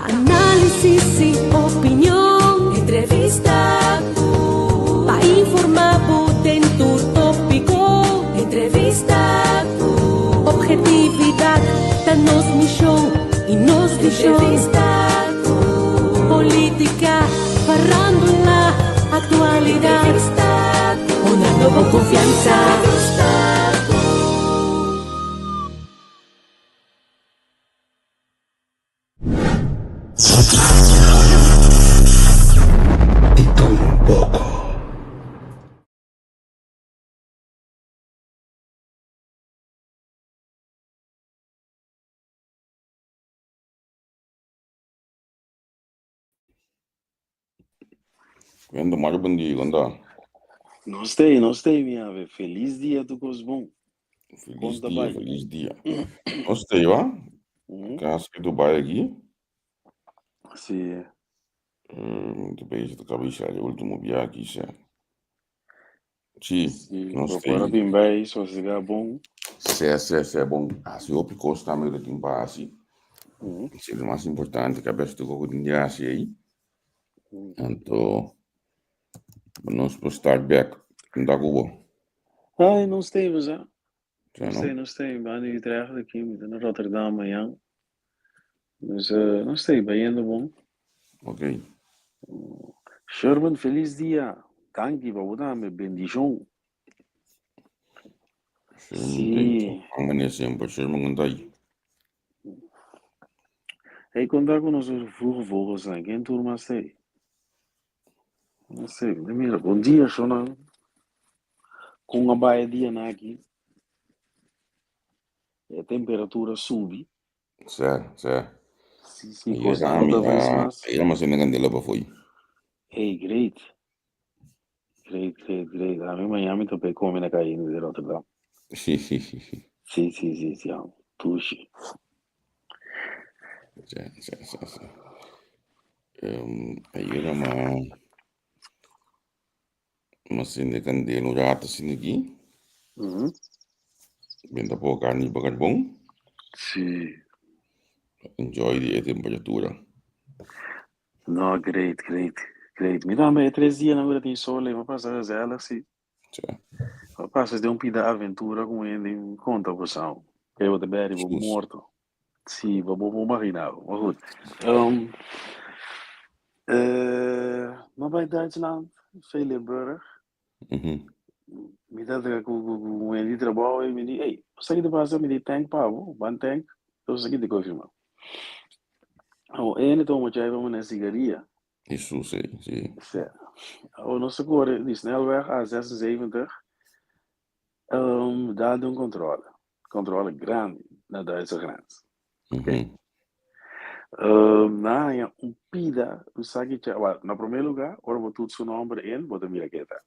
Análisis y opinión, entrevista para informar en tu tópico, entrevista, objetividad, danos misión y nos visión, política, farándula, actualidad, una nueva confianza. Vendo mais bom dia, anda. Nostei, minha ave. Feliz dia do Cosbom. Feliz dia. Nostei, ó. Casca do Dubai aqui. Sim. Muito bem, tu acabei de chegar o último dia aqui, Sim, nostei. Agora bem bem, só chegar bom. É bom. Se eu pico está meio de tempo assim. Isso é o mais importante, que a pessoa tem que entender assim aí. Então, nós podemos start back. Não Cuba. Ai, não sei, mas já. Não sei. Mas eu trago aqui, no Rotterdam amanhã. Mas não sei, bem ainda bom. Ok. Sherman, feliz dia. Tanque, vou dar me bendição. Sim. Amanhã sempre, Sherman, anda aí. Aí, quando eu nos vou, quem turma sei? Não sei, primeiro, bom dia, Shona. Com uma baia dia aqui. A temperatura sube. Certo. Sim, coisa cada vez mais. Aí uma cena candela para foi. Hey, great. A mim amanhã me topei com na caída de Rotterdam. Sim. Tuxi. Aí era uma cena candela, já está assim aqui. Vendo a pouco carne para bom. Sim. Enjoy a temperatura. No, great. Me dá meio 3 dias na hora de sol, vou passar as elas, sim. Vou passar de pida aventura com ele em conta opção. Eu vou ter vou morto. Sim, vou imaginar. Mas não vai Duitsland, Veleburg. Me dá com ele de trabalho e me diz, ei, você aqui de passar me diz tank pavo, one tank, eu sei que de confirmar. Ele toma chai vamos na cigaria. Isso, sim. O nosso cor de snelweg A76 dá controle grande na Duitse grens. Ok? Na pida, o sabe que na primeiro lugar, ora vou tudo seu nome em, vou ter mira que tá.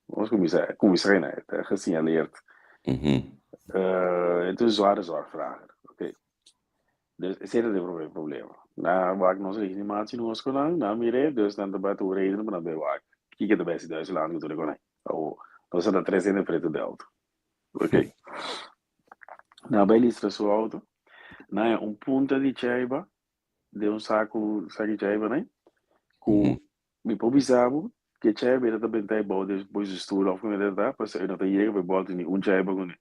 Vamos começar né, tá assim alerta. Então zware zorgvragen. Ok. Dus esse é o problema. Na waar nós reanimatie nós konan, na mire, dus dan debat o reden maar bij waar. Kijk de beste Duitsland natuurlijk konai. Oh, nós está 300 preto de auto. Ok. Na belistra sua auto. Na ponta de chaiba, de saco de chaiba, né? Com me pobisabo, que chaiba era também tá bom depois do estudo of com ele tá, para eu não ter vai botar ni chaiba com ele.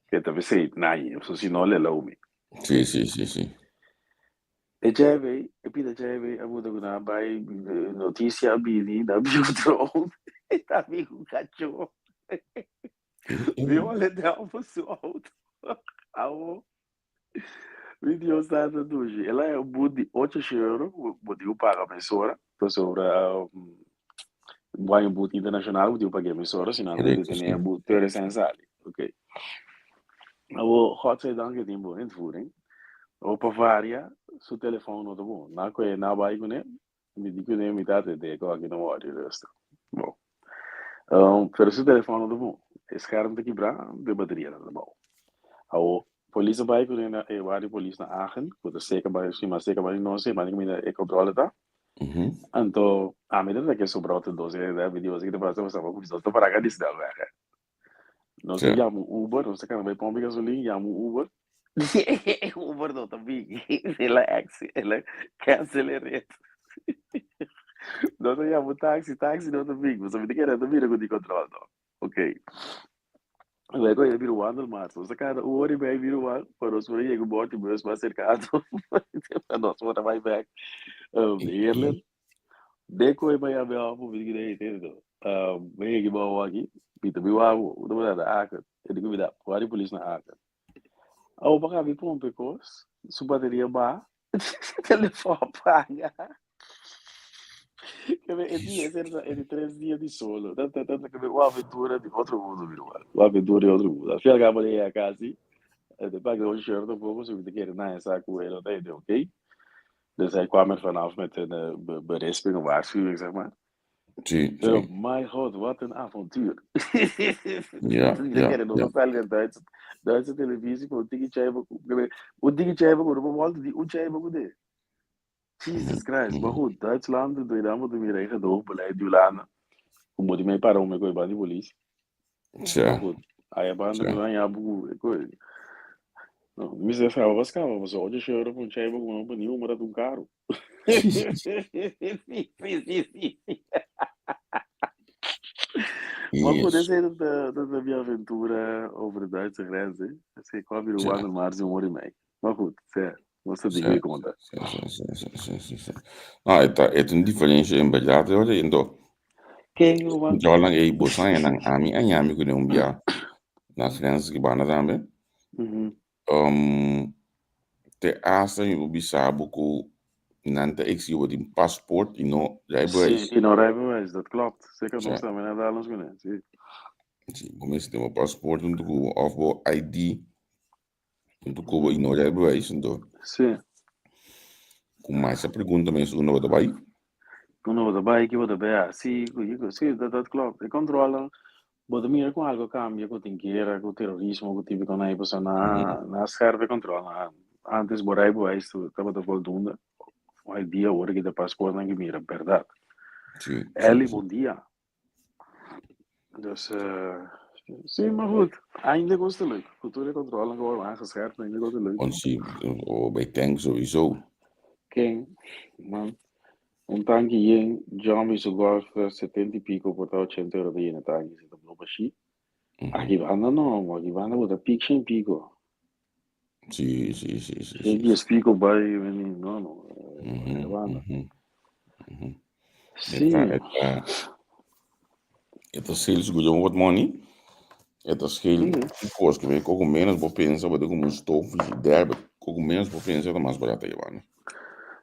Que talvez sei, nai, só se não le laume. Sim. E pida chave, a muda com vai notícia abili da biotron, tá com o cachorro. Viu olha dela pro seu auto. Video stata duży. Ela é o budi 8 euro, budi o paga a emissora, então sobre o budi internacional, budi o paga a emissora, senão ele tem a budi essencial, ok. O hot side danke tem bom entvoering. O Bavaria, seu telefone não tá bom. Na coisa na vai com ele, me diz que nem me dá de que aqui não pode resto. Bom. Pero seu telefone não tá bom. Esse cara não tá quebrado, de bateria não tá bom. O polícia vai com ele, vários polícia na Aachen, quando seca vai não sei, mas ninguém é controla tá. Então, a medida que sobrou de 12 vídeos que depois eu estava com isso, tô para cá disso da velha. Nós chamamos Uber, nós queremos ver pompa gasolina, chamamos Uber. Uber também. Ela cancela. Não tem um táxi não também. Você me quer também não de controle. Ok. Luego eu viro ano mas você cara o ori vai viro ano para os por aí o bote mais cercado. Nós vamos vai back. Ireland. Deco e vai abrir a por vir entendeu? Vem aqui bawa aqui. Pita biwa o do da aka. Ele que vida. Qual polícia na aka. Ao para vir por pecos. Sua bateria ba. Telefone paga. É de 3 dias de solo. Tanto que uma aventura de outro mundo, viu? Uma aventura de outro mundo. Acho que a gama é quase. Depois que eu chego um pouco, se você quer na essa coisa, ok? Dus hij kwam er vanaf met een berisping of waarschuwing, zeg maar. Sim, Oh, sim. mijn god, wat een avontuur. Ja, ja, ja. Duitse televisie, o dingetje hebben we gewoon, die oetje hebben we. Jesus Christ, maar goed, Duitsland, doe je dan moet je weer eigen beleid die landen. Hoe moet je mee parar met bij die politie? Maar Tja, goed, hij heeft aan de tja. gaan ja boe. Misé ficava vascava, mas hoje choro com chego com um pneu, mas um carro. Maar goed, Yes, essa é da minha aventura over de Duitse grenzen. Sei qual virou o tja, ano mais um ano e meio. Maar goed, você tem tja, que contar. tja. Ah, é uma diferença em verdade, olha, então, Quem o ano? já lá é bosan é nang ami que não bia nas grandes que bana também. Te asa eu bisabo que nanta ex eu de passport e não Sim, rijbewijs. e não rijbewijs, dat klopt. Zeker nog Tja, staan we naar Nederlands kunnen. Sim. sim, começa a ter um passport, um do of ID, um do cubo e não rijbewijs, então, Sim. com mais essa pergunta mesmo, não vai. Quando você vai aqui, você vai assim, dat klopt. Ik controle. Bota mira com algo cambia, com tinqueira, com terrorismo, com tipo com aí você na serve controla. Antes borai boai isso estava da voltunda. Hoje dia hora que da passaporte não mira, verdade. Sim, Eli, sim. bom dia. Dus sim, maar goed. Ainda gosto leuk. Cultura controla agora aangescherpt, ainda gosto leuk. Want zie, of bij tank sowieso. Quem, man, tanque yen, John is golf 70 e pico por 80 euro de yen tanque, se tu baixi. Aqui anda não, aqui anda com pico sem pico. Sim. Cheguei a pico vai, não. Sim. Het is heel goed om wat money. Het is heel kost que vem com menos vou pensar vou ter como estofo e derbe com menos vou pensar é mais barato aí mano.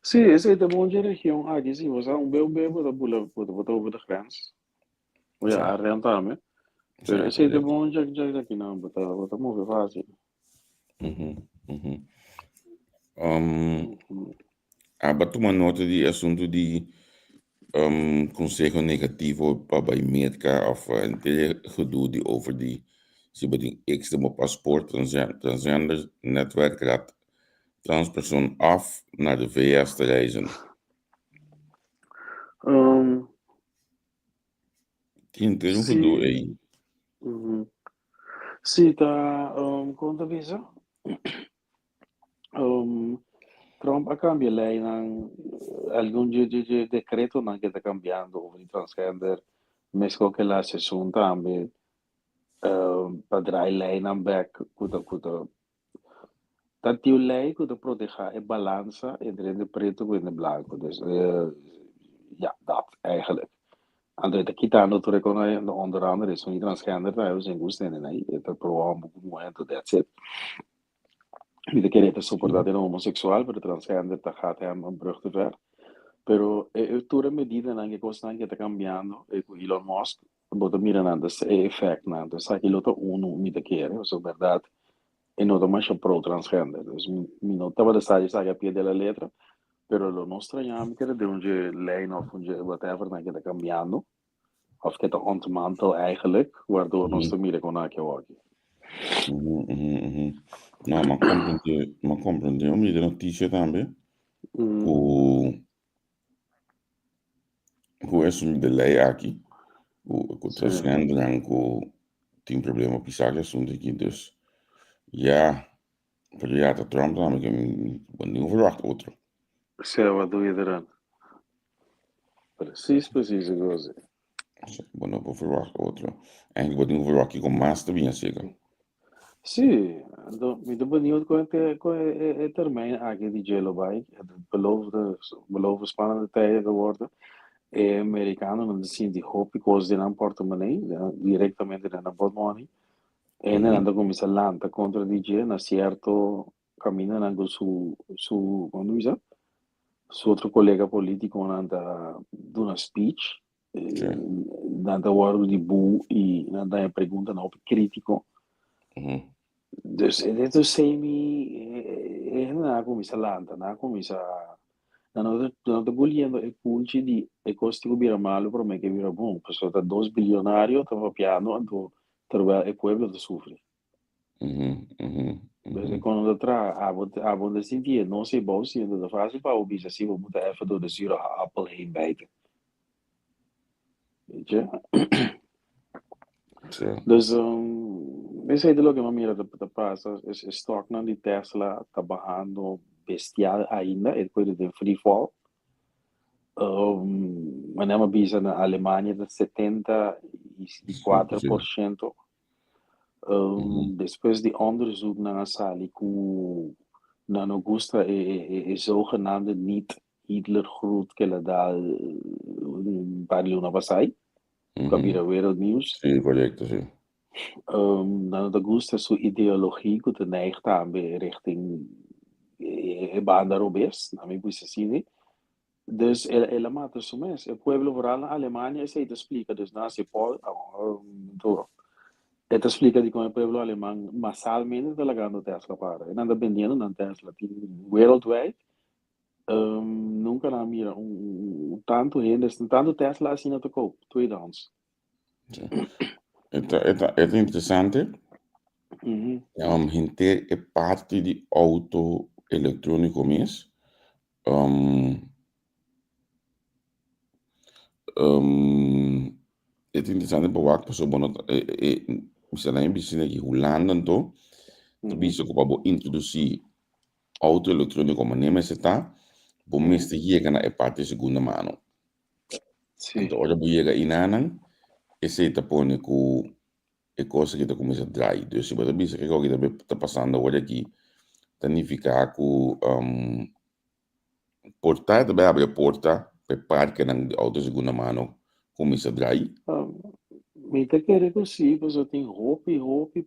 Sim, esse é da bonde região. Aqui sim, você um bebo da bula, botar over the grens. Olha, a renta, né? Pero esse é da bonde já aqui não, botar mover fácil. Bato uma nota de assunto de consejo negativo para a médica of gedoe die over die ze bij die extra paspoort transgender netwerk gaat transpersoon af naar de VS te reizen. Tem um gedoe aí. Sim, tá, conta visa. Trump a cambia lei não algum de decreto não que está cambiando o transgender mas qualquer lá sessão também para dar lei não back kuda tanto lei kuda proteger a balança entre o preto e o branco dus ja dat eigenlijk André te quitando tu reconhece onder andere is van transgender daar is een goede nee het programma muito that's it Niet querer suportar de homossexual, pero transgender está gaat een brug te ver. Pero toda medida en que cosa que está cambiando, Elon Musk, bota mirando esse effect, né? Então, sabe que ele outro não te quer, isso é verdade. E não mais pro transgender. Então, não estava de sair a pie da letra, pero lo não estranhamos que de onde lei of onde whatever que está cambiando, of que está ontmantel eigenlijk, waardoor nós te mira com aqui hoje. Não, mas compreendeu, me deu notícia também. O assunto de lei aqui, o transgender, tem problema pisar assunto aqui, dus ja, Porque ja, dat Trump namelijk een nieuw verwacht outro. Serva do Iran. Precies coisa. Bueno, vou verwacht outro. Eigenlijk wordt nieuw verwacht ik om maas te winnen zeker. Sim, me deu benieuwd com é também aqui de Jello Bike, beloofde spannende tijden geworden. E americano non si di hopi cose in portemonnee, direttamente nella portemonnee. E nella come si allanta contro di G, na certo cammina anche su, come dice? Su outro colega politico nanda una speech, nanda word di bu e nanda pergunta na critico. Dus dit is na come si allanta, na come si non sto cogliendo i punti di e costi che vira male per me che vira buono, perché sono 2 bilionario, stava piano, e il pueblo da soffre. Perché quando tra a bonde sentire, non sei boos, zie dat fase para o bisa zie, we moeten even door de zure appel heen bijten. Weet je? Dus, ik zei de logo, maar mira, de passa, is stok naar die Tesla, trabalhando bestial ainda, e depois de free fall. Andiamo a bisa na Alemanha de 74%. Depois de onderzoek naar Sali, na Augusta e zogenaamde niet-Hitler-groet que ela dá para na passai, kabira wereldnieuws. Sim, correcto, sim. Na Augusta sua ideologie que te neigt aan richting Bandarobes, na me pus assim, dus ela mata isso mesmo. O pueblo rural na Alemanha, isso aí te explica, dus na se pode, Esta explica de como o pueblo alemão massalmente está lagando Tesla para. E anda vendendo na Tesla. Worldwide, nunca na mira tanto gente, tanto Tesla assim na te koop, tweedehands. É interessante. Gente é parte de auto eletrônico mesmo. É interessante para o que passou bom. Misalnya bisnis lagi Holanda tu, bisa ko pa introduzir auto eletrônico maneira mas está, bom mestre chega na parte segunda mano. Então olha chega inanang, esse tá põe com é coisa que tá começa a dry. Então se você bisa que o que tá passando olha aqui, significa que portar também abre a porta para parque na auto segunda mano começa a dry. Me te querer così, pois eu tenho roupa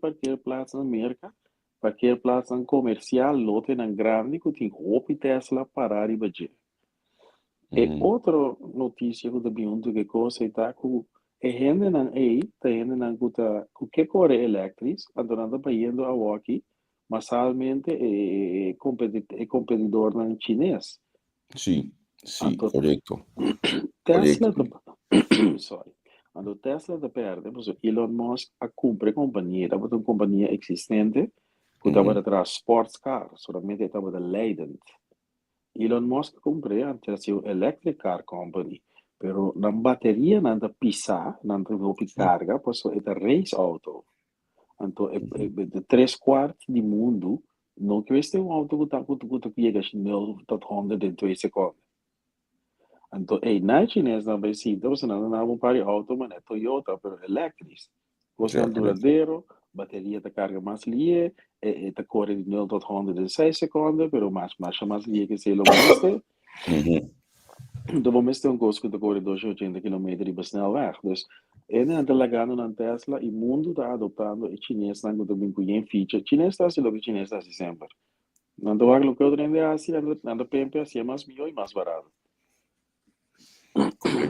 para aquela plaza na América, para aquela plaza comercial, lote na grande, que tem roupa e Tesla parar e bater. E outra notícia que eu vi que coisa está com é gente não tá gente não com que cor é elétrico, andando para indo a walkie, massalmente é competidor não chinês. Sim, correto. Tesla, sorry. Quando Tesla te perde, Elon Musk a compra companhia, estava uma companhia existente, que estava atrás sports car, solamente estava de Leiden. Elon Musk comprou antes a electric car company, pero na bateria não da pisa, não da carga, pois é race auto. Então, de 3/4 do mundo, não que este auto que chega a 0 tot 100 em 2 segundos. Então, na chinesa não vai ser, então você não dá um par de auto, mas é Toyota, pero elétrico. Custa duradouro, bateria da carga mais lia, e corre de 0 tot 100 em 6 segundos, pero mais lia que se lo meste. Então, vamos ter custo que corre 280 km de snelweg. Dus, ele anda lagando na Tesla e o mundo está adotando e chinês não também com feature. Chinês está assim, o que chinês está assim sempre. Não estou a que eu tenho assim, anda pempe assim, é mais melhor e mais barato.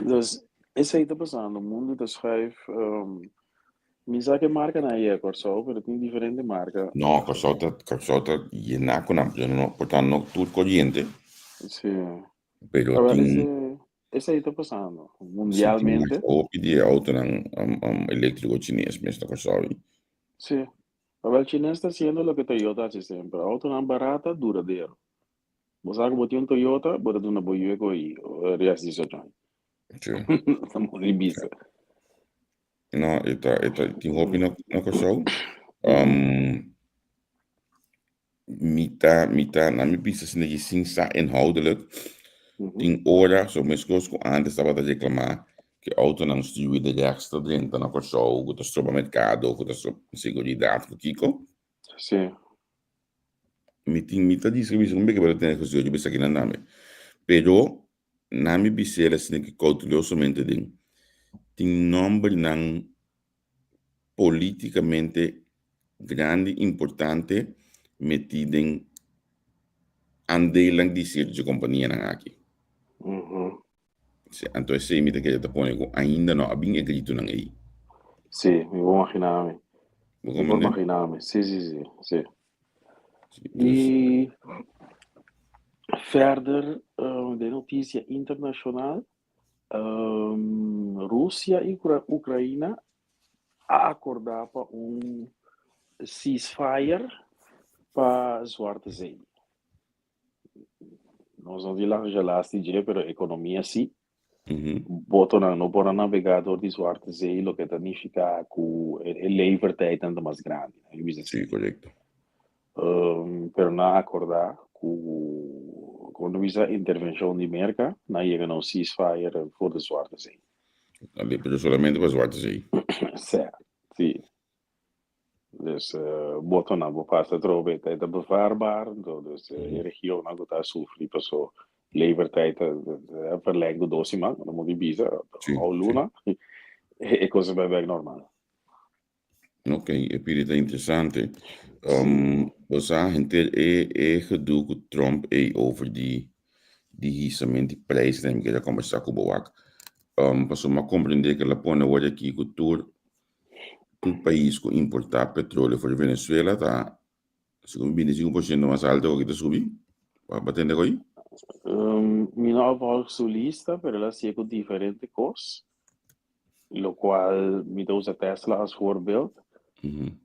Dus esse aí está passando, o mundo está schrijf, me sabe que marca na aí, Corso, pero tem diferente marca. No, Corso tá llena con amplio, no, portanto, no tudo corriente. Sim. Pero Agora, tem... esse aí está passando, mundialmente. Ou pedir auto elétrico chinês, mesmo, Corso. Sim. Agora, o chinês está sendo o que Toyota hace sempre, auto não barata, duradouro. Você sabe que botar Toyota, bota uma boia com aí, reais de sojan. Estamos em bisa. No, tem roupa no Corso. Mita, na mi business negi sinsa inhoudelijk. Ting ora, so mes conosco antes stava a reclamar que auto não stuur de rechtste dentro na corso, que to stroba mercado, que to stroba seguridade, que kiko. Sim. Mita dice que não é que para ter coisa de bisa que não name. Pero na mi bisera sine que cautelosamente tem nome não politicamente grande, importante, metido em andelang di de companhia na aqui. Então, esse imita que eu ponho ainda não abing acredito não aí. Sim, eu vou imaginar-me. Eu vou imaginar-me. Sim. E verder, de notícia internacional, Rússia e Ucrânia a acordar para ceasefire para Zwarte Zee. Nós não vimos já lá este dia, mas a economia sim. Boto no por navegador de Zwarte Zee, o que significa que a levertijd é mais grande. Sim, correto. Pero não acordar quando visa a intervenção de merca, não chega no ceasefire for de Zwarte Zee. Ali, pero solamente para Zwarte Zee. Certo, sim. Dus boto na bepaalde trobe tijd te bevaarbaar, dus de regio na gota sofri paso levertijd verlegd do dosima, dan moet die bisa, al luna, e cose bij weg normaal. Ok, é pirita interessante. Você a gente é gedoe com Trump over die hissamento de prijs nem que já conversar com o Boac. Passou a compreender que ela põe agora aqui com todo país que importar petróleo para Venezuela tá segundo 25% mais alto que está subindo. Vai batendo aí? Minha avó sulista, pero ela sigue com diferente coisas, lo qual me usa Tesla als voorbeeld.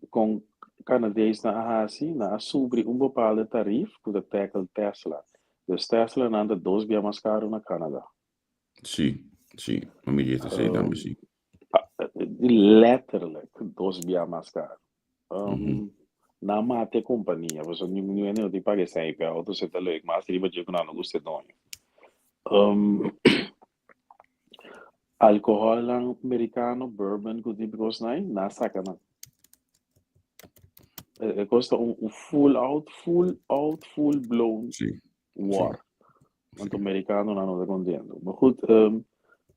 Com canadense na Ásia, na sobre bepaalde tarief para o tackle Tesla. Dus Tesla anda 2 vezes mais caro na Canadá. Sim, a minha gente sei também sim. Letterlijk 2 vezes mais caro. Na mate companhia, você não te paga sempre, auto você tá leuk, mas se riba de que não gosta donho. Alcohol americano, bourbon, que tipo gosta não, na sacana. Custa full blown war. Want americano não está contendo. Mas goed,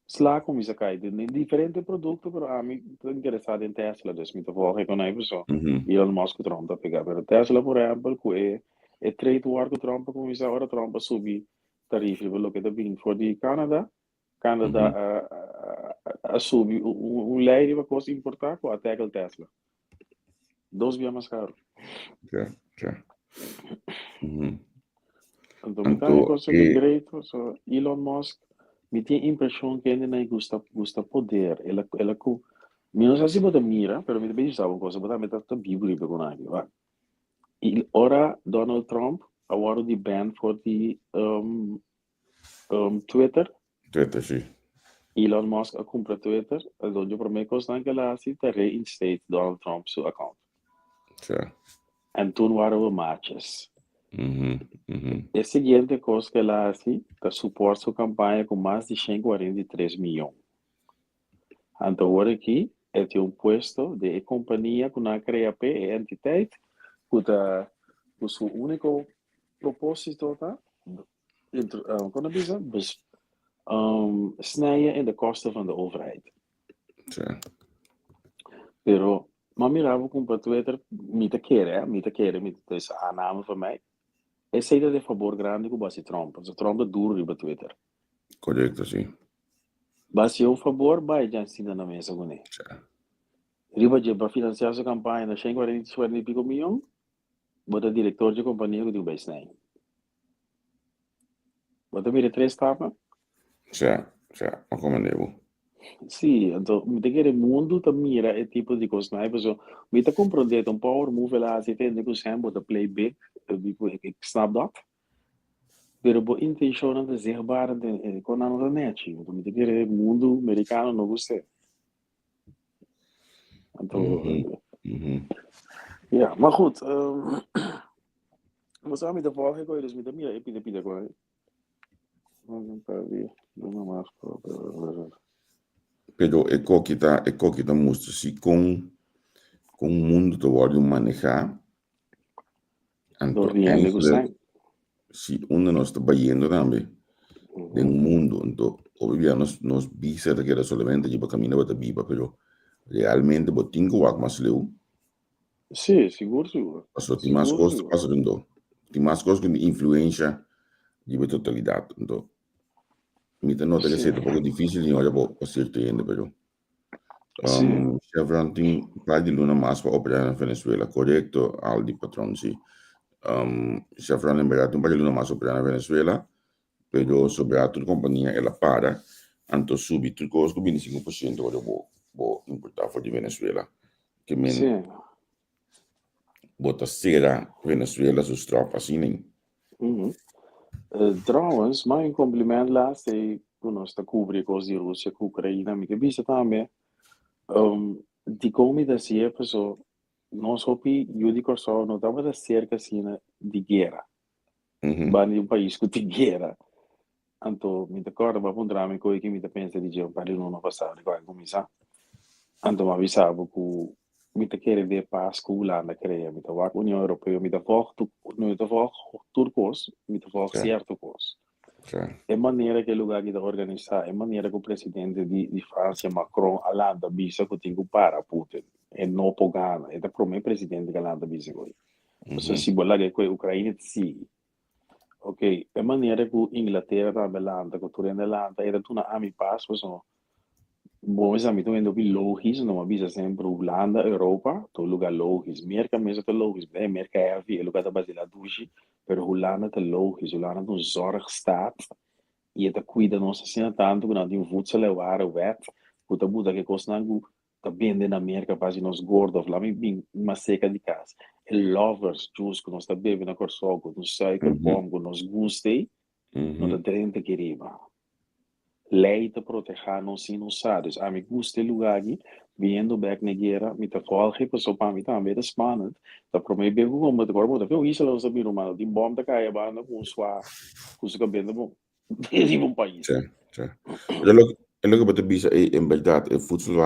sla como isso cai de diferente produto, pero a mim estou interessado em Tesla, dus me te volgen com aí pessoal. Elon Musk Trump tá pegar, pero Tesla por exemplo, que é trade war com Trump, como isso agora Trump subir tarifa, pelo que tá vindo for de Canadá a subir lei de coisa importar com até aquele Tesla. 2 vezes mais caro. Já. Então, me tem coisa que direito, so Elon Musk me tem a impressão que ele não gosta poder. Ela com não sei se você mira, pero me bem sabe uma coisa, você me tá bíblia com aí, va. E ora Donald Trump agora de ban for the Twitter. Twitter, sim. Elon Musk a compra Twitter, onde por mim costa que ela se reinstate Donald Trump seu account. En toen waren we matches. A seguinte coisa que ela assim, que suporta sua campanha com mais de 143 milhões. Então, agora aqui, é um posto de companhia que não cria a entidade, que o seu único propósito tá, como diz, snijden in de kosten van de overheid. Pero maar mirava com o Twitter, me quer, essa aanname van mij. É saída de favor grande com o Trump. O Trump é duro no Twitter. Correto, sim. Mas se o favor, vai já ensina na mesa com ele. Riba de para financiar sua campanha na 140 e pico milhões, bota diretor de companhia que digo bem snai. Bota mira 3 tapas. Já, mas como devo? Sim, então, me tem que mundo também era esse tipo de coisa, né? Porque me tem que compreender um power move lá, se tem que usar bota play big, ik snap dat. Pero a intenção é zichtbaar com a nossa net. Então, me tem que mundo americano não gosta. Então, yeah, mas goed. Mas a mim da volta com eles me dá minha pida com não para ver, não mais Pero é que tá mostra se com o mundo do óleo manejar, do então riende com sangue. se um de nós está baiando também do mundo, então obviamente nós bisa que era solamente de caminhar para biba, pero realmente botinho o mais leu. Sim, seguro. Passou tem mais coisas passando, tem mais coisas que influência de totalidade, então me tá nota que é um pouco difícil de olhar para ser ainda, pero Chevron tem para de luna mais para operar na Venezuela, correto? Aldi patrão, sim. Chevron em verdade tem para de luna mais operar na Venezuela, pero sobre a tua companhia ela para, então subir tudo coisa com 25% agora vou importar para de Venezuela, que men bota será Venezuela sus tropas assim nem. Trouwens, mijn compliment laatst toen ons te cobrir com de Rússia, com Ucrânia, me que bisa também. De comida assim, pessoal, nós hopi judi corso não tava da cerca assim de guerra. Bani um país que tem guerra. Então, me recordo para um drama que me pensa de eu para não passar de qualquer coisa. Então, me avisava que me querer ver paz com o Holanda creia, me tava a União Europeia, me tava turcos, me tava certo coisa. É maneira que o lugar que está organizado, é maneira que o presidente de França, Macron, Holanda, bisa que tem que parar Putin. É não pogana, é da primeiro presidente que Holanda bisa que. Você se bolar que a Ucrânia sigue. Ok, é maneira que a Inglaterra também Holanda, que tudo é Holanda, é da tuna ami paz, pessoal. Bom, esse amigo ainda bem lógico, não avisa sempre Holanda, Europa, todo lugar lógico. América mesmo é lógico, América é a lugar da Brasília duche, mas Holanda é lógico, Holanda não zorg staat. E até cuida nossa assim tanto que não tem voedsel levar o wet, puta buda que costa não tá bem na América para nós gordos, lá me bem uma seca de casa. E lovers juice que nós tá bebendo na corso, que nós sai com bom, que nós gostei, não tá dentro que riba. Leite proteger não se não sabe. A mim gostei lugar aqui, vindo back na guerra, me tá falando que só para mim também é spannend. Tá para mim bem como agora, mas eu isso não sabia mano, de bom tá caia banda com sua, com seu cabelo bom. De um país. Certo. É lo que você bisa em verdade, é futebol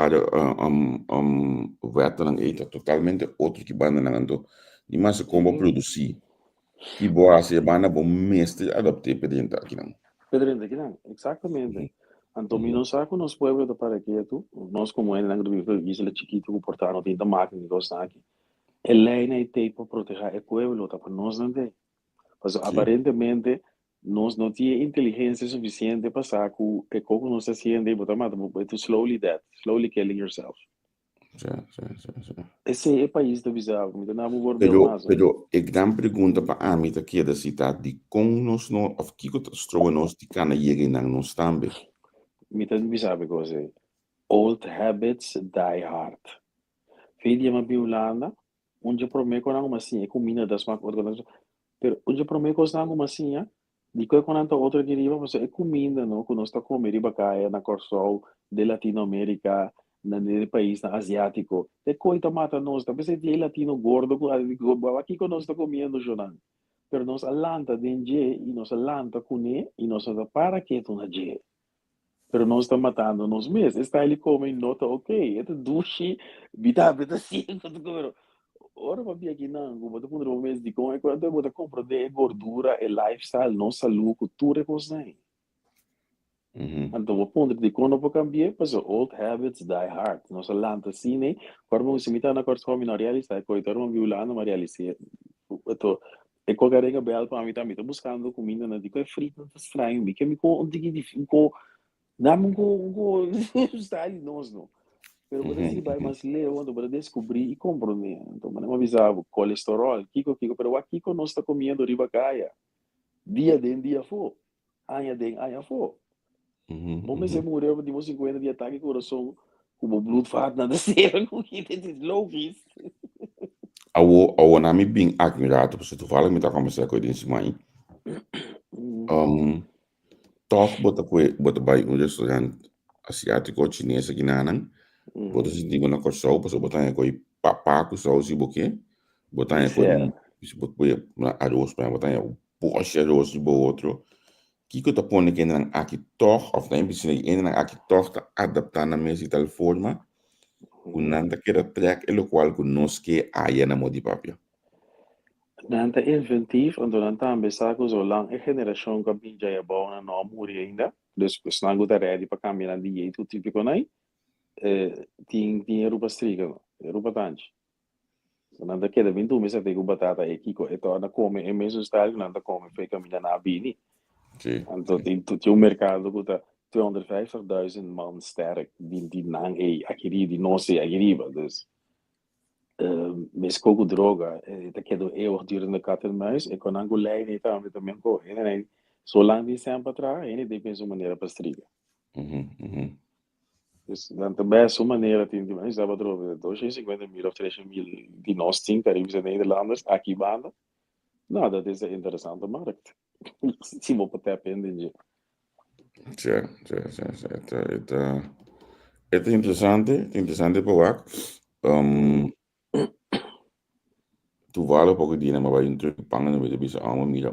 veteran é totalmente outro que banda não ando. E mais como produzir. Que boa se banda bom mestre adaptar pedente aqui não. Pedrente aqui não, exatamente. Então, não sabe que nós pueblo da para aqui tu, nós como ele não vive isso é chiquito que portar não tem da máquina que está aqui. Ele é nem tem para proteger o pueblo, tá para nós não tem. Mas aparentemente nós não tinha inteligência suficiente para saber que como nós fazendo, botar mais, to slowly killing yourself. Esse é o país do bizarro, me dá uma boa Pero a grande pergunta para a mim aqui é da cidade de como nós não, of que estroa nós de cana chegar na nós também. Me dá bizarro coisa. Old habits die hard. Filha uma biolana, onde promete com uma assim, é comida das marcas, pero onde promete com uma assim, di que quando outra que riba, você é comida, não, que nós está comendo riba caia na Corsol de Latinoamérica, no país asiático. De coisa mata nós, talvez é latino gordo, aqui que nós está comendo, Jonan. Pero nós alanta dentro e nós alanta com e nós para que tu na je. Pero nós está matando nós mesmos. Está ele come nota, ok, é duche, vida sim, quando ora para vir aqui não, como tu pode ver de como é quando eu vou comprar de gordura, e lifestyle, nossa lucro, tudo é coisa. Então, o ponto de quando eu cambiar, mas old habits die hard. Nossa lanta assim, né? Quando você me tá na corte não realista, coitado, não violando, mas realista. Então, é qualquer coisa bela para mim também. Tô buscando comida, né? Digo, é frito, não tá estranho, me que me onde que difícil, dá-me style, não. Pero para si vai mais leu, então para descobrir e compreender. Então, não avisava, colesterol, kiko, pero aqui que nós está comendo riba caia. Dia de dia for, anha for. Vamos se morreu de 50 de ataque coração, como blood fat na descer, com que tem logis. Ao nome bem admirado, porque tu fala me tá conversando com ele em cima aí. Talk bota vai um restaurante asiático chinês aqui na Anang. Bota se digo na corso, porque botar com papaco, só se boque, botar com se botar arroz para botar o poche arroz de outro que eu tô pondo que ainda aqui toch of nem precisa ainda aqui toch tá adaptando a mesma de tal forma o nada que era track é o qual que nós que aí na modi papel Nanta inventief en dan também saco zo lang a geração que binja ya bom na não muri ainda. Dus snango da ready para caminhar de jeito típico nai. Tinha rupa striga, rupa tanji. Nanta que da bintu mesa te batata e kiko e to na come e mesmo style nanta come foi caminhar na bini. sim Então tem um mercado que tá 250.000 man sterk die nang e akiri die não sei akiriba. Dus mesmo com droga, tá querendo eu durante a cata mais, e quando eu leio nem também com ele nem só lá de sempre atrás, ele depende de maneira para estriga. Então também é sua maneira tem de mais dava droga 250.000 ou 300.000 de nós tem caribos e Nederlanders aqui banda. Nada disso é interessante markt. Se vou para aprender. certo é interessante para tu vale pouco dinheiro mas vai entrar panga no meio bisa alma mira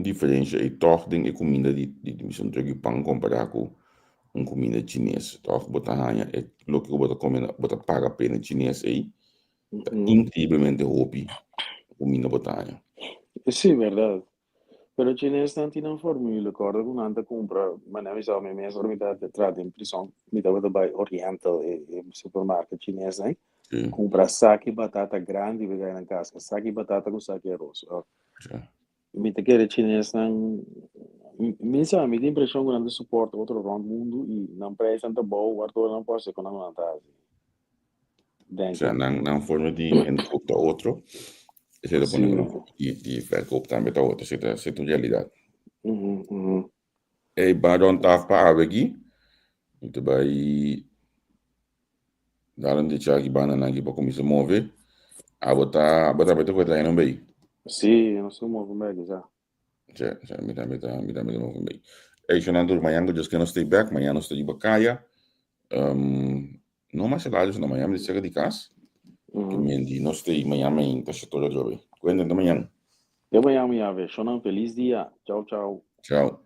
diferença e toch ding e comida de missão drug pang comparar com comida chinesa toch botar hanya é lo que botar comer botar paga pena chinesa aí incrivelmente hobby comida botar hanya Sim, verdade. Pero chinês não tinha fórmula, corda com nada compra, mas não é me mesmo mitad trata impressão, mitad vai oriental e supermercado chinês, né? sim Compra saque batata grande e pegar na casca, saque batata com saque arroz. Mita que chinês não, me sabe, me dá impressão que não suporta outro round mundo e não presta tanto bom, o Arthur não pode ser com não tá. cioè não forma de encoop da outro e se Sim. depois de verkoop também da outro se é realidade Uhum. e baron taf pa abegi então vai dar um deixar aqui banana aqui para começar a mover a botar coisa aí não bem Sim, não sou muito bem já. cioè mi dá mover bem e se não amanhã eu just gonna stay back amanhã não estou de bacaia não mais salários na manhã me chega de casa que me não stay amanhã me tá todo jogo cuenta de manhã Eu vou amanhã ver. Shonan, feliz dia. Tchau, tchau. tchau